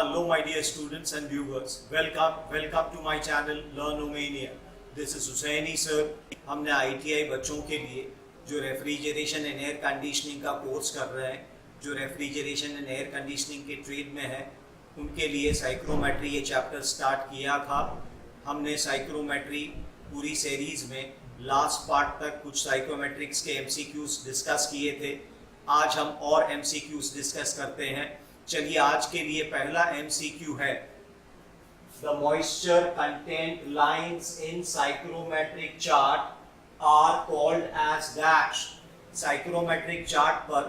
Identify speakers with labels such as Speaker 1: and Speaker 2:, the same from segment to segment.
Speaker 1: Hello my dear students and viewers, welcome to my channel learn-o-mania. This is Husaini sir. हमने I.T.I बच्चों के लिए जो रेफ्रिजरेशन एंड एयर कंडीशनिंग का कोर्स कर रहे हैं, जो रेफ्रिजरेशन एंड एयर कंडीशनिंग के ट्रेड में है, उनके लिए साइक्रोमेट्री ये चैप्टर स्टार्ट किया था. हमने साइक्रोमेट्री पूरी सीरीज में लास्ट पार्ट तक कुछ साइक्रोमेट्रिक्स के MCQs डिस्कस किए थे. आज हम और MCQs डिस्कस करते हैं. चलिए आज के लिए पहला MCQ है, The moisture content lines in psychrometric chart are called as dash. Psychrometric chart पर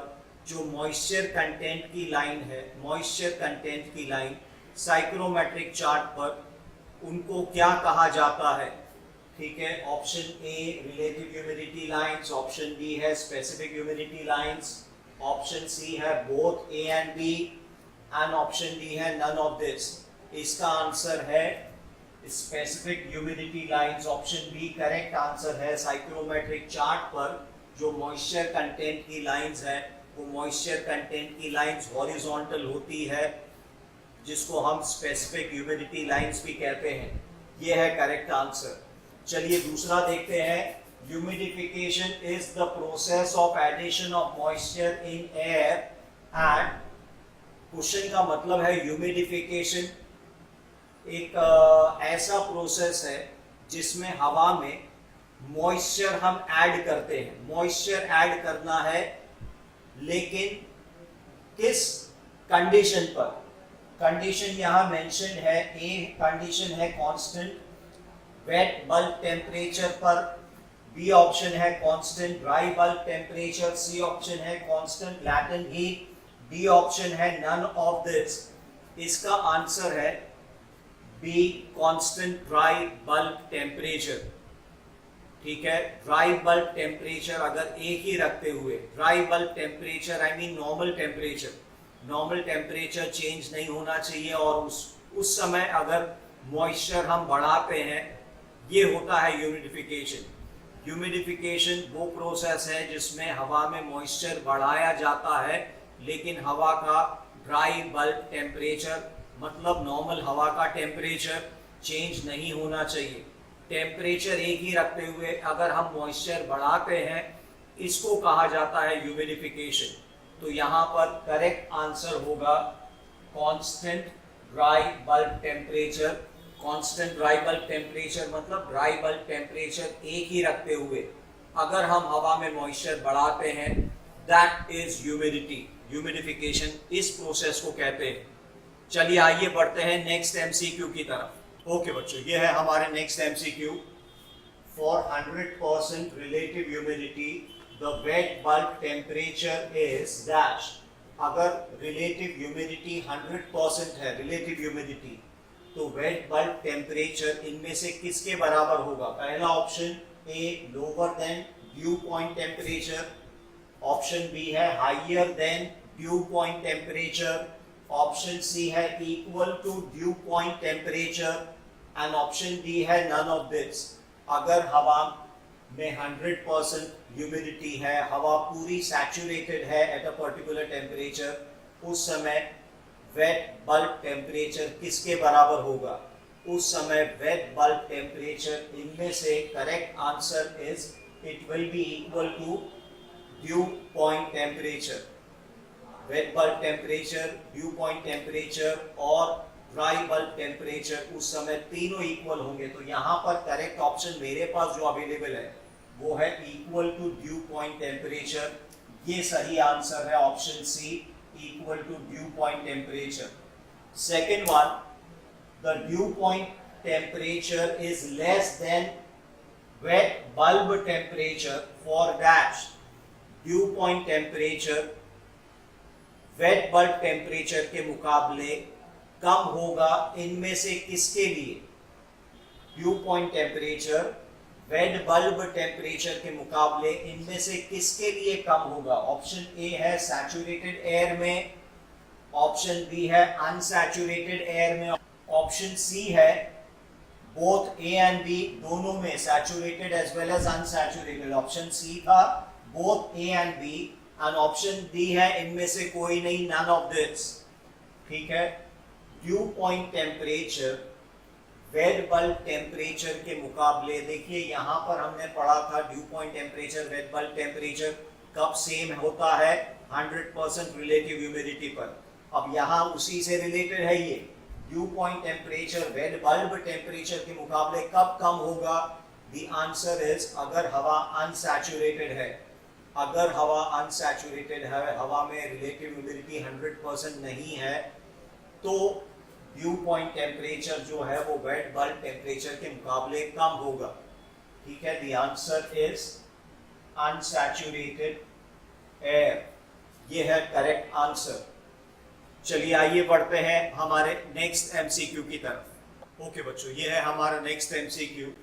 Speaker 1: जो मॉइस्चर कंटेंट की लाइन है, मॉइस्चर कंटेंट की लाइन साइक्रोमेट्रिक चार्ट पर, उनको क्या कहा जाता है? ठीक है, option A relative humidity lines, option B है specific humidity lines, option C है both A and B, and option D है नन ऑफ दिस. इसका आंसर है specific humidity lines. Option B correct answer है. साइक्रोमेट्रिक चार्ट पर जो moisture content की lines है, वो मॉइस्चर कंटेंट की लाइंस हॉरिजॉन्टल होती है, जिसको हम स्पेसिफिक ह्यूमिडिटी लाइंस भी कहते हैं. ये है करेक्ट आंसर. चलिए दूसरा देखते हैं. Humidification is the process of addition of moisture in air and. Question का मतलब है ह्यूमिडिफिकेशन एक ऐसा प्रोसेस है जिसमें हवा में मॉइस्चर हम ऐड करते हैं. मॉइस्चर ऐड करना है, लेकिन किस कंडीशन पर? कंडीशन यहां मेंशन है. ए कंडीशन है कांस्टेंट वेट बल्ब टेम्परेचर पर, बी ऑप्शन है constant dry bulb temperature, C option है constant latent heat, D option है नन ऑफ दिस. इसका आंसर है B constant dry bulb temperature. ठीक है, ड्राई बल्ब टेम्परेचर अगर एक ही रखते हुए, dry bulb temperature I mean normal temperature, normal temperature change नहीं होना चाहिए, और उस समय अगर मॉइस्चर हम बढ़ाते हैं, ये होता है ह्यूमिडिफिकेशन. ह्यूमिडिफिकेशन वो प्रोसेस है जिसमें हवा में मॉइस्चर बढ़ाया जाता है, लेकिन हवा का ड्राई बल्ब टेम्परेचर मतलब नॉर्मल हवा का टेम्परेचर चेंज नहीं होना चाहिए. टेम्परेचर एक ही रखते हुए अगर हम मॉइस्चर बढ़ाते हैं, इसको कहा जाता है ह्यूमिडिफिकेशन. तो यहाँ पर करेक्ट आंसर होगा constant dry bulb temperature. Constant dry bulb temperature मतलब ड्राई बल्ब टेम्परेचर एक ही रखते हुए अगर हम हवा में मॉइस्चर बढ़ाते हैं, दैट इज ह्यूमिडिटी. ह्यूमिडिफिकेशन इस प्रोसेस को कहते हैं. चलिए आइए बढ़ते हैं नेक्स्ट MCQ की तरफ. ओके बच्चों, ये है हमारे next MCQ. For 100% relative humidity the wet bulb temperature is dash. अगर रिलेटिव ह्यूमिडिटी 100% है, रिलेटिव ह्यूमिडिटी, तो वेट बल्ब टेम्परेचर इनमें से किसके बराबर होगा? पहला option A lower than dew point temperature, option B है higher than dew point temperature, option C है equal to dew point temperature, and option D है नन ऑफ दिस. अगर हवा में 100% ह्यूमिडिटी है, हवा पूरी सैचुरेटेड है एट अ पर्टिकुलर टेम्परेचर, उस समय वेट बल्ब टेम्परेचर किसके बराबर होगा? उस समय वेट बल्ब टेम्परेचर इनमें से correct answer is it will be equal to dew point temperature. Wet bulb temperature, dew point temperature और ड्राई बल्ब टेम्परेचर उस समय तीनों इक्वल होंगे. तो यहाँ पर करेक्ट ऑप्शन मेरे पास जो अवेलेबल है वो है equal to dew point temperature. ये सही आंसर है option C, equal to dew point temperature. Second one, the dew point temperature is less than wet bulb temperature for dash. Dew point temperature wet bulb temperature के मुकाबले कम होगा इनमें से किसके लिए? Dew point temperature wet bulb temperature के मुकाबले इनमें से किसके लिए कम होगा? ऑप्शन ए है सैचुरेटेड एयर में, ऑप्शन बी है अनसैचुरेटेड एयर में, ऑप्शन सी है बोथ ए एंड बी, दोनों में saturated as well as unsaturated. Option C था both A and B, and option D है इनमें से कोई नहीं, नन ऑफ दिस. ठीक है, due point temperature wet bulb temperature के मुकाबले, देखिए यहाँ पर हमने पढ़ा था due point temperature wet bulb temperature कब सेम होता है, 100% रिलेटिव ह्यूमिडिटी पर। अब यहाँ उसी से रिलेटेड है ये, due point temperature wet bulb temperature के मुकाबले कब कम होगा? द आंसर इज अगर हवा अनसैचुरेटेड है। अगर हवा अनसैचुरेटेड है, हवा में रिलेटिव ह्यूमिडिटी 100% नहीं है, तो ड्यू पॉइंट टेम्परेचर जो है वो वेट बल्ब टेम्परेचर के मुकाबले कम होगा। ठीक है, the answer is unsaturated air, ये है करेक्ट आंसर। चलिए आइए बढ़ते हैं हमारे नेक्स्ट एमसीक्यू की तरफ। ओके बच्चों, ये है हमारा next MCQ.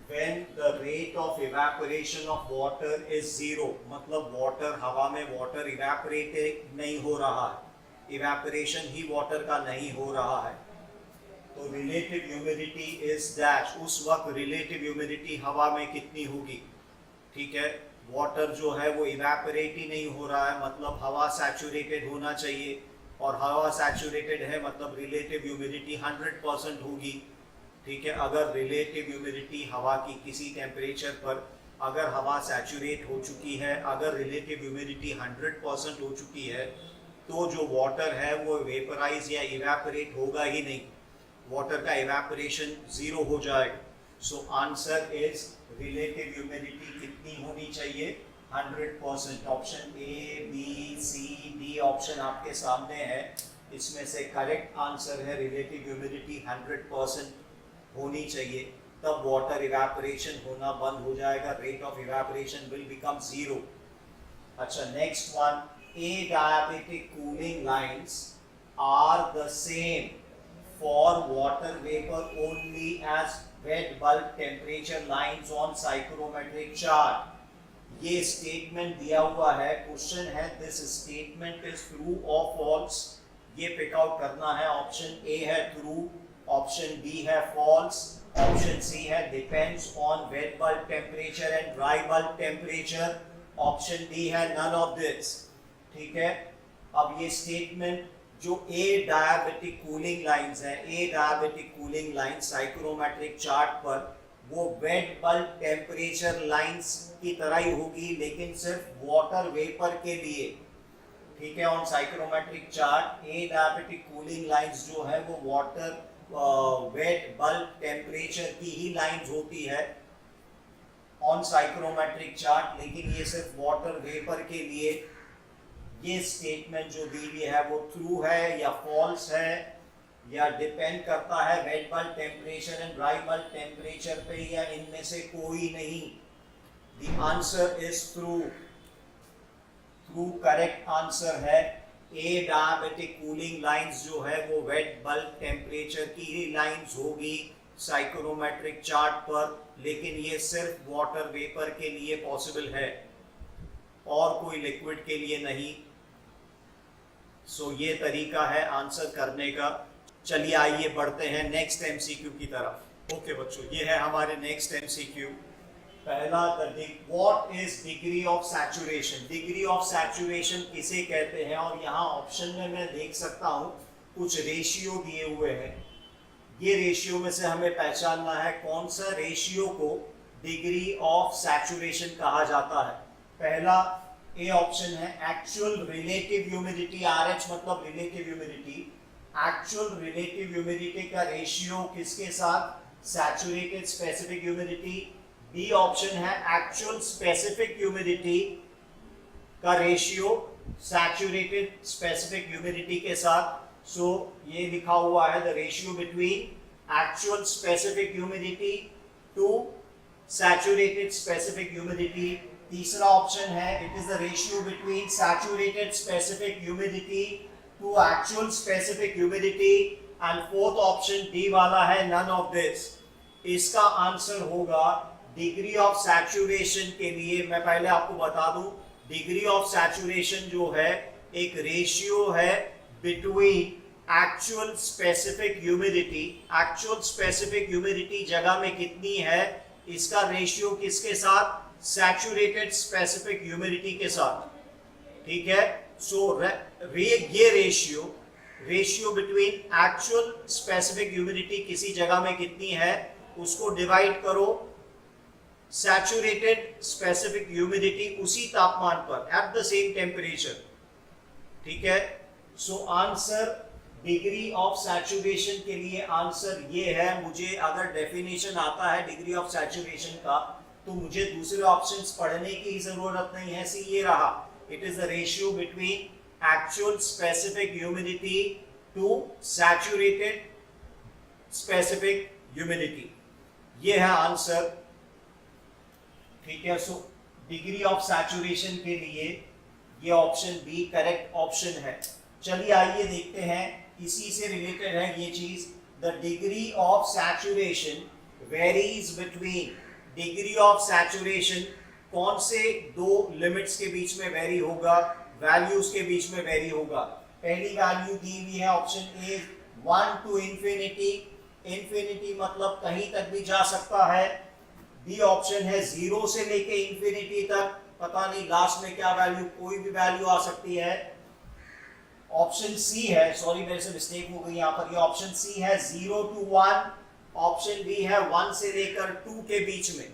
Speaker 1: When the rate of evaporation of water is zero, मतलब वाटर, हवा में वाटर इवेपोरेट नहीं हो रहा है, इवेपोरेशन ही वाटर का नहीं हो रहा है, तो रिलेटिव ह्यूमिडिटी इज डैश। उस वक्त रिलेटिव ह्यूमिडिटी हवा में कितनी होगी? ठीक है, वाटर जो है वो इवेपोरेट ही नहीं हो रहा है, मतलब हवा सैचुरेटेड होना चाहिए, और हवा सैचुरेटेड है मतलब रिलेटिव ह्यूमिडिटी 100% होगी। ठीक है, अगर रिलेटिव ह्यूमिडिटी हवा की किसी टेम्परेचर पर अगर हवा सैचुरेट हो चुकी है, अगर रिलेटिव ह्यूमिडिटी 100% हो चुकी है, तो जो वाटर है वो वेपराइज या इवेपोरेट होगा ही नहीं, वाटर का इवेपोरेशन जीरो हो जाएगा। So answer is relative humidity कितनी होनी चाहिए? 100%। Option A, B, C, D option आपके सामने है, इसमें से करेक्ट आंसर है रिलेटिव ह्यूमिडिटी 100% होनी चाहिए, तब वाटर इवेपोरेशन होना बंद हो जाएगा, rate of evaporation will become zero. अच्छा, next one, adiabatic cooling lines are the same for water vapour only as wet bulb temperature lines on psychrometric chart. ये statement दिया हुआ है, क्वेश्चन है दिस स्टेटमेंट इज ट्रू और false, ये pick out करना है। ऑप्शन ए है ट्रू, ऑप्शन बी है फॉल्स, ऑप्शन सी है depends on wet bulb temperature and dry bulb temperature, option D है नन ऑफ दिस। ठीक है, अब ये स्टेटमेंट जो ए डायबेटिक कूलिंग लाइंस है, adiabatic cooling line psychrometric chart पर वो वेट बल्ब टेम्परेचर लाइंस की तरह ही होगी, लेकिन सिर्फ वाटर वेपर के लिए। ठीक है, on psychrometric chart A diabetic cooling lines जो है वो वाटर वेट बल्ब टेम्परेचर की ही लाइंस होती है ऑन साइक्रोमेट्रिक चार्ट, लेकिन ये सिर्फ वाटर वेपर के लिए। ये स्टेटमेंट जो दी हुई है वो ट्रू है या फॉल्स है, या डिपेंड करता है wait bulb temperature and dry bulb temperature पे, या इनमें से कोई नहीं। The answer is true, true correct answer है। ए डायबेटिक कूलिंग लाइंस जो है वो वेट बल्ब टेम्परेचर की ही लाइंस होगी साइक्रोमेट्रिक चार्ट पर, लेकिन ये सिर्फ वाटर वेपर के लिए पॉसिबल है और कोई लिक्विड के लिए नहीं। सो ये तरीका है आंसर करने का। चलिए आइए बढ़ते हैं नेक्स्ट एमसीक्यू की तरफ। ओके बच्चों, ये है हमारे नेक्स्ट एमसीक्यू। पहला, what is degree of saturation? Degree of saturation किसे कहते हैं? और यहाँ ऑप्शन में मैं देख सकता हूँ कुछ रेशियो दिए हुए हैं, ये रेशियो में से हमें पहचानना है कौन सा रेशियो को डिग्री ऑफ सैचुरेशन कहा जाता है। पहला ए ऑप्शन है एक्चुअल रिलेटिव ह्यूमिडिटी, RH मतलब relative humidity. Actual relative humidity का रेशियो किसके साथ? Saturated specific humidity. B option है एक्चुअल स्पेसिफिक ह्यूमिडिटी का रेशियो सैचुरेटेड स्पेसिफिक ह्यूमिडिटी के साथ। सो ये लिखा हुआ है the ratio between actual specific humidity to saturated specific humidity. तीसरा ऑप्शन है it is the ratio between saturated specific humidity to actual specific humidity. And fourth option D वाला है नन ऑफ दिस। इसका answer होगा degree of saturation के लिए मैं पहले आपको बता दूं, डिग्री ऑफ सैचुरेशन जो है एक रेशियो है between actual specific humidity. Actual specific humidity जगह में कितनी है, इसका रेशियो किसके साथ? सैचुरेटेड स्पेसिफिक ह्यूमिडिटी के साथ। ठीक है, सो ये ratio ratio between actual specific humidity किसी जगह में कितनी है उसको डिवाइड करो सैचुरेटेड स्पेसिफिक ह्यूमिडिटी उसी तापमान पर एट द सेम टेम्परेचर। ठीक है, so answer degree of saturation के लिए आंसर ये है। मुझे अगर डेफिनेशन आता है डिग्री ऑफ सैचुरेशन का तो मुझे दूसरे ऑप्शंस पढ़ने की जरूरत नहीं है। सी ये रहा, it is the ratio between actual specific humidity to saturated specific humidity, ये है आंसर। ठीक है, सो डिग्री ऑफ सैचुरेशन के लिए ये ऑप्शन बी करेक्ट ऑप्शन है। चलिए आइए देखते हैं, इसी से रिलेटेड है ये चीज। The degree of saturation varies between, degree of saturation कौन से दो लिमिट्स के बीच में वेरी होगा, वैल्यूज के बीच में वेरी होगा। पहली वैल्यू दी हुई है option A 1 to infinity, infinity मतलब कहीं तक भी जा सकता है। बी ऑप्शन है 0 से लेके इंफिनिटी तक, पता नहीं लास्ट में क्या वैल्यू, कोई भी वैल्यू आ सकती है। ऑप्शन सी है, सॉरी मेरे से मिस्टेक हो गई यहाँ पर, ये ऑप्शन सी है 0 to 1, ऑप्शन बी है 1 से लेकर 2 के बीच में।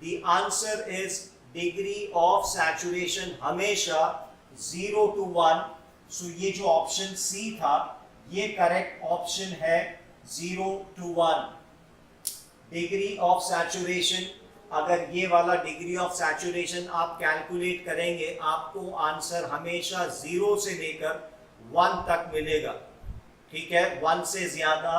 Speaker 1: The answer is degree of saturation हमेशा 0 to 1। सो ये जो ऑप्शन सी था ये करेक्ट ऑप्शन है 0 to 1। डिग्री ऑफ सैचुरेशन, अगर ये वाला डिग्री ऑफ सैचुरेशन आप कैलकुलेट करेंगे आपको आंसर हमेशा 0 से लेकर 1 तक मिलेगा। ठीक है, 1 से ज्यादा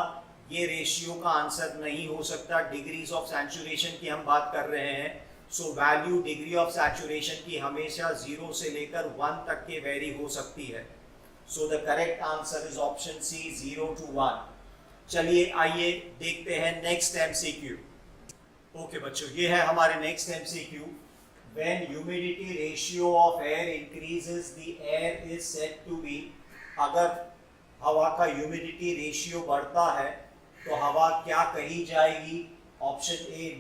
Speaker 1: ये रेशियो का आंसर नहीं हो सकता। डिग्रीज ऑफ सैचुरेशन की हम बात कर रहे हैं, so value degree of saturation की हमेशा 0 से लेकर 1 तक के वेरी हो सकती है। So the correct answer is option C 0 to 1। चलिए आइए देखते हैं नेक्स्ट एमसीक्यू। ओके बच्चों, ये है हमारे next MCQ. When humidity ratio of air increases the air is said to be, अगर हवा का ह्यूमिडिटी रेशियो बढ़ता है तो हवा क्या कही जाएगी। ऑप्शन ए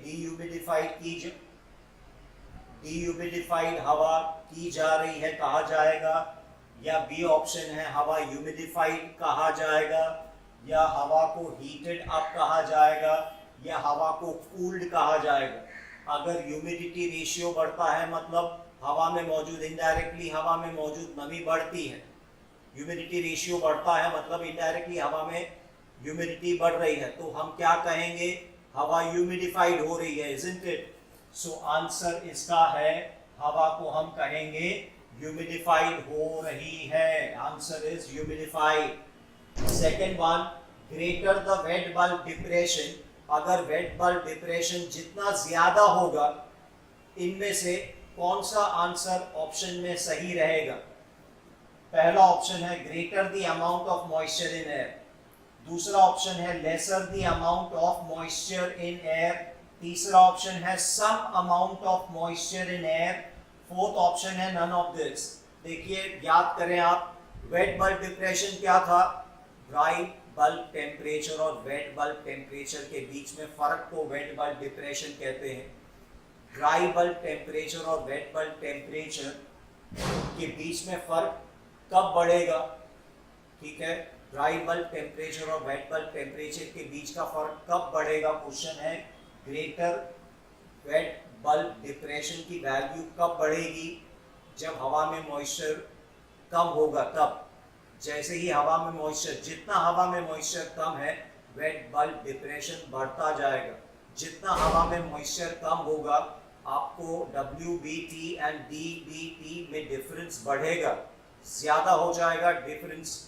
Speaker 1: डीह्यूमिडिफाइड हवा की जा रही है कहा जाएगा, या बी ऑप्शन है हवा ह्यूमिडिफाइड कहा जाएगा, या हवा को हीटेड अप कहा जाएगा, या हवा को कूल्ड कहा जाएगा। अगर ह्यूमिडिटी रेशियो बढ़ता है मतलब हवा में मौजूद, इनडायरेक्टली हवा में मौजूद नमी बढ़ती है। ह्यूमिडिटी रेशियो बढ़ता है मतलब इनडायरेक्टली हवा में ह्यूमिडिटी बढ़ रही है, तो हम क्या कहेंगे, हवा ह्यूमिडिफाइड हो रही है, इजंट इट। सो आंसर इसका है, हवा को हम कहेंगे ह्यूमिडिफाइड हो रही है। Answer is humidified. Second one, greater the wet bulb depression, अगर वेट बल्ब डिप्रेशन जितना ज्यादा होगा, इनमें से कौन सा आंसर ऑप्शन में सही रहेगा। पहला ऑप्शन है greater the amount of moisture in air, दूसरा ऑप्शन है lesser the amount of moisture in air, तीसरा ऑप्शन है same amount of moisture in air, fourth option है नन ऑफ दिस। देखिए याद करें आप, वेट बल्ब डिप्रेशन क्या था, ड्राई बल्ब टेम्परेचर और वेट बल्ब टेम्परेचर के बीच में फर्क को वेट बल्ब डिप्रेशन कहते हैं। ड्राई बल्ब टेम्परेचर और वेट बल्ब टेम्परेचर के बीच में फर्क कब बढ़ेगा। ठीक है, ड्राई बल्ब टेम्परेचर और वेट बल्ब टेम्परेचर के बीच का फर्क कब बढ़ेगा, क्वेश्चन है। ग्रेटर वेट बल्ब डिप्रेशन की वैल्यू कब बढ़ेगी, जब हवा में मॉइस्चर कम होगा तब। जैसे ही हवा में मॉइस्चर, जितना हवा में मॉइस्चर कम है वेट बल्ब डिप्रेशन बढ़ता जाएगा। जितना हवा में मॉइस्चर कम होगा आपको WBT एंड DBT में डिफरेंस बढ़ेगा, ज्यादा हो जाएगा डिफरेंस।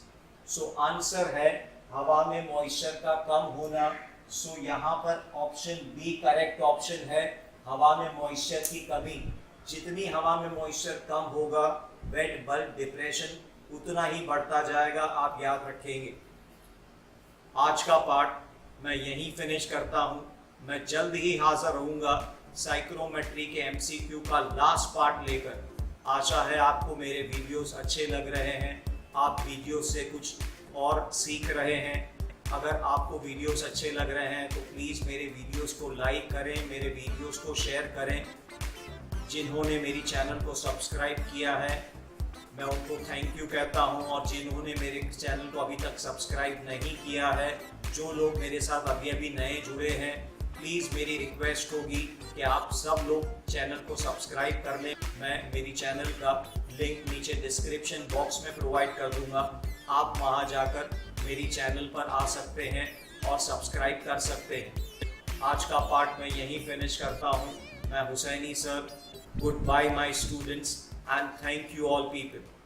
Speaker 1: सो आंसर है हवा में मॉइस्चर का कम होना। सो यहाँ पर ऑप्शन बी करेक्ट ऑप्शन है, हवा में मॉइस्चर की कमी। जितनी हवा में मॉइस्चर कम होगा वेट बल्ब डिप्रेशन उतना ही बढ़ता जाएगा, आप याद रखेंगे। आज का पार्ट मैं यहीं फिनिश करता हूँ। मैं जल्द ही हाजिर रहूँगा साइक्रोमेट्री के MCQ का लास्ट पार्ट लेकर। आशा है आपको मेरे वीडियोस अच्छे लग रहे हैं, आप वीडियोस से कुछ और सीख रहे हैं। अगर आपको वीडियोस अच्छे लग रहे हैं तो प्लीज़ मेरे वीडियोस को लाइक करें, मेरे वीडियोस को शेयर करें। जिन्होंने मेरी चैनल को सब्सक्राइब किया है मैं उनको थैंक यू कहता हूं। और जिन्होंने मेरे चैनल को अभी तक सब्सक्राइब नहीं किया है, जो लोग मेरे साथ अभी अभी नए जुड़े हैं, प्लीज़ मेरी रिक्वेस्ट होगी कि आप सब लोग चैनल को सब्सक्राइब कर लें। मैं मेरी चैनल का लिंक नीचे डिस्क्रिप्शन बॉक्स में प्रोवाइड कर दूंगा। आप वहां जाकर मेरी चैनल पर आ सकते हैं और सब्सक्राइब कर सकते हैं। आज का पार्ट मैं यहीं फिनिश करता हूं। मैं Husaini sir, good bye my students and thank you all people.